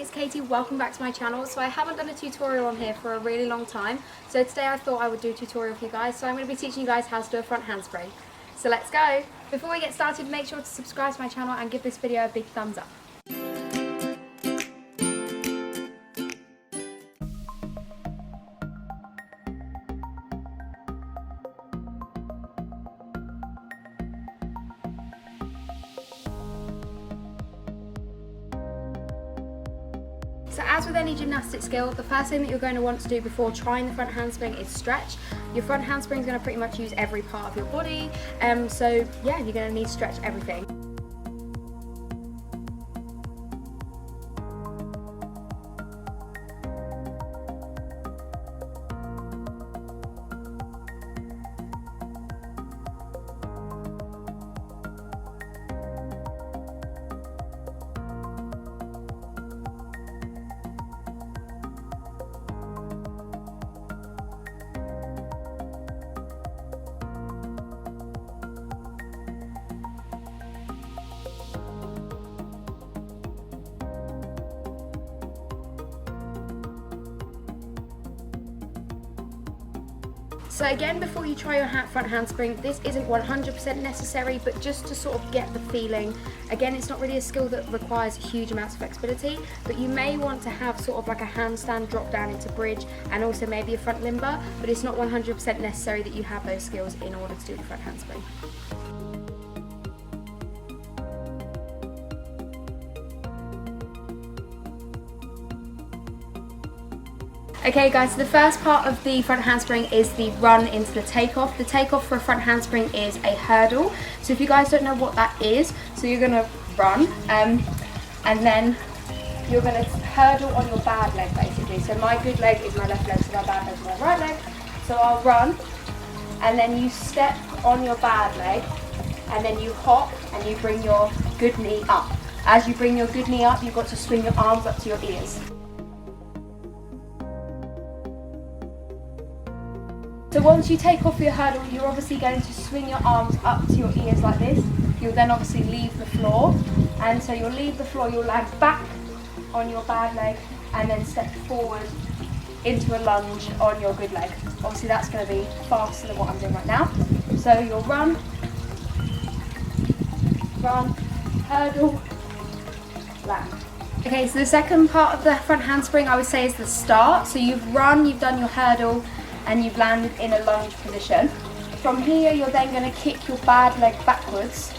it's Katie, welcome back to my channel. So I haven't done a tutorial on here for a really long time, so today I thought I would do a tutorial for you guys. So I'm going to be teaching you guys how to do a front handspring. So let's go! Before we get started, make sure to subscribe to my channel and give this video a big thumbs up. So as with any gymnastic skill, the first thing that you're going to want to do before trying the front handspring is stretch. Your front handspring is going to pretty much use every part of your body, so yeah, you're going to need to stretch everything. So again, before you try your front handspring, this isn't 100% necessary, but just to sort of get the feeling. Again, it's not really a skill that requires huge amounts of flexibility, but you may want to have sort of like a handstand drop down into bridge and also maybe a front limber, but it's not 100% necessary that you have those skills in order to do the front handspring. Okay guys, so the first part of the front handspring is the run into the takeoff. The takeoff for a front handspring is a hurdle. So if you guys don't know what that is, so you're going to run and then you're going to hurdle on your bad leg basically. So my good leg is my left leg, so my bad leg is my right leg. So I'll run and then you step on your bad leg and then you hop and you bring your good knee up. As you bring your good knee up, you've got to swing your arms up to your ears. So once you take off your hurdle, you're obviously going to swing your arms up to your ears like this. You'll then obviously leave the floor. And so you'll leave the floor, you'll land back on your bad leg and then step forward into a lunge on your good leg. Obviously that's going to be faster than what I'm doing right now. So you'll run, hurdle, land. Okay, so the second part of the front handspring I would say is the start. So you've run, you've done your hurdle, and you've landed in a lunge position. From here you're then going to kick your bad leg backwards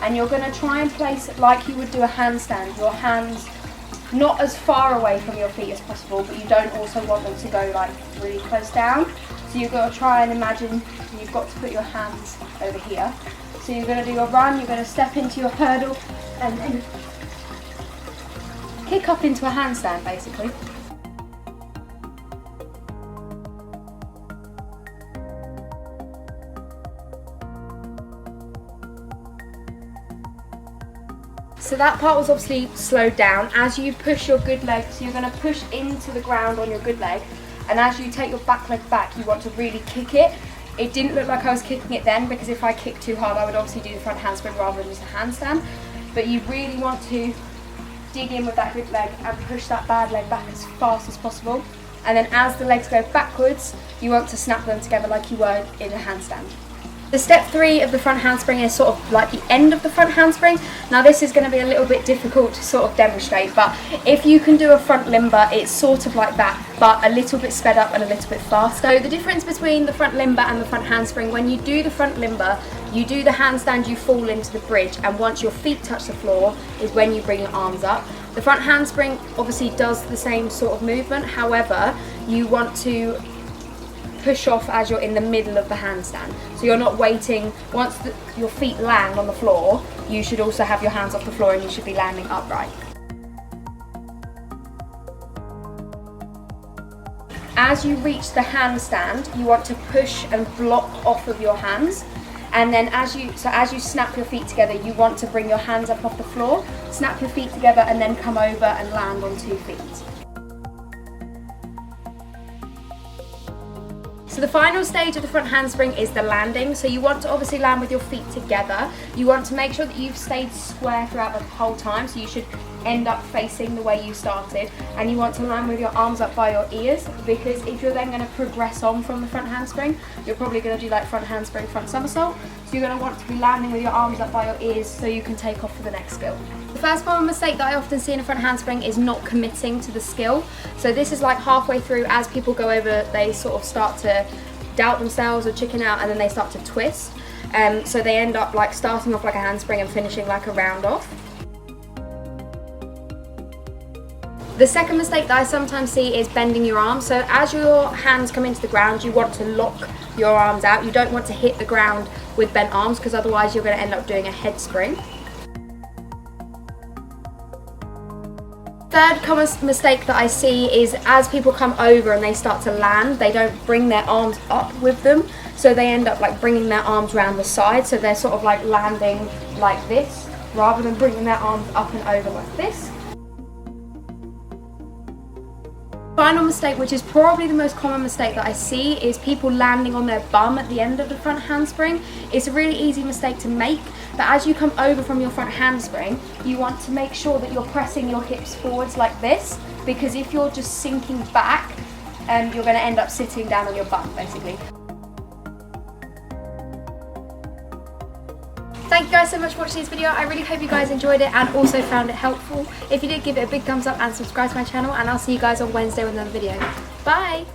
and you're going to try and place it like you would do a handstand. Your hands not as far away from your feet as possible, but you don't also want them to go like really close down. So you've got to try and imagine you've got to put your hands over here. So you're going to do your run, you're going to step into your hurdle and then kick up into a handstand basically. So that part was obviously slowed down. As you push your good leg, so you're going to push into the ground on your good leg, and as you take your back leg back, you want to really kick it. It didn't look like I was kicking it then, because if I kicked too hard I would obviously do the front handspring rather than just a handstand. But you really want to dig in with that good leg and push that bad leg back as fast as possible. And then as the legs go backwards, you want to snap them together like you were in a handstand. The step 3 of the front handspring is sort of like the end of the front handspring. Now this is going to be a little bit difficult to sort of demonstrate, but if you can do a front limber, it's sort of like that, but a little bit sped up and a little bit faster. So the difference between the front limber and the front handspring, when you do the front limber, you do the handstand, you fall into the bridge, and once your feet touch the floor is when you bring your arms up. The front handspring obviously does the same sort of movement, however, you want to push off as you're in the middle of the handstand. So you're not waiting, once your feet land on the floor, you should also have your hands off the floor and you should be landing upright. As you reach the handstand, you want to push and block off of your hands. And then as you snap your feet together, you want to bring your hands up off the floor, snap your feet together and then come over and land on 2 feet. So the final stage of the front handspring is the landing. So you want to obviously land with your feet together. You want to make sure that you've stayed square throughout the whole time. So you should end up facing the way you started, and you want to land with your arms up by your ears, because if you're then going to progress on from the front handspring, you're probably going to do like front handspring, front somersault, so you're going to want to be landing with your arms up by your ears so you can take off for the next skill. The first common mistake that I often see in a front handspring is not committing to the skill. So this is like halfway through, as people go over, they sort of start to doubt themselves or chicken out, and then they start to twist. So they end up like starting off like a handspring and finishing like a round off. The second mistake that I sometimes see is bending your arms. So as your hands come into the ground, you want to lock your arms out. You don't want to hit the ground with bent arms, because otherwise you're going to end up doing a head spring. Third common mistake that I see is as people come over and they start to land, they don't bring their arms up with them, so they end up like bringing their arms around the side, so they're sort of like landing like this rather than bringing their arms up and over like this. Final mistake, which is probably the most common mistake that I see, is people landing on their bum at the end of the front handspring. It's a really easy mistake to make, but as you come over from your front handspring, you want to make sure that you're pressing your hips forwards like this, because if you're just sinking back, you're going to end up sitting down on your bum basically. Thank you guys so much for watching this video. I really hope you guys enjoyed it and also found it helpful. If you did, give it a big thumbs up and subscribe to my channel, and I'll see you guys on Wednesday with another video. Bye!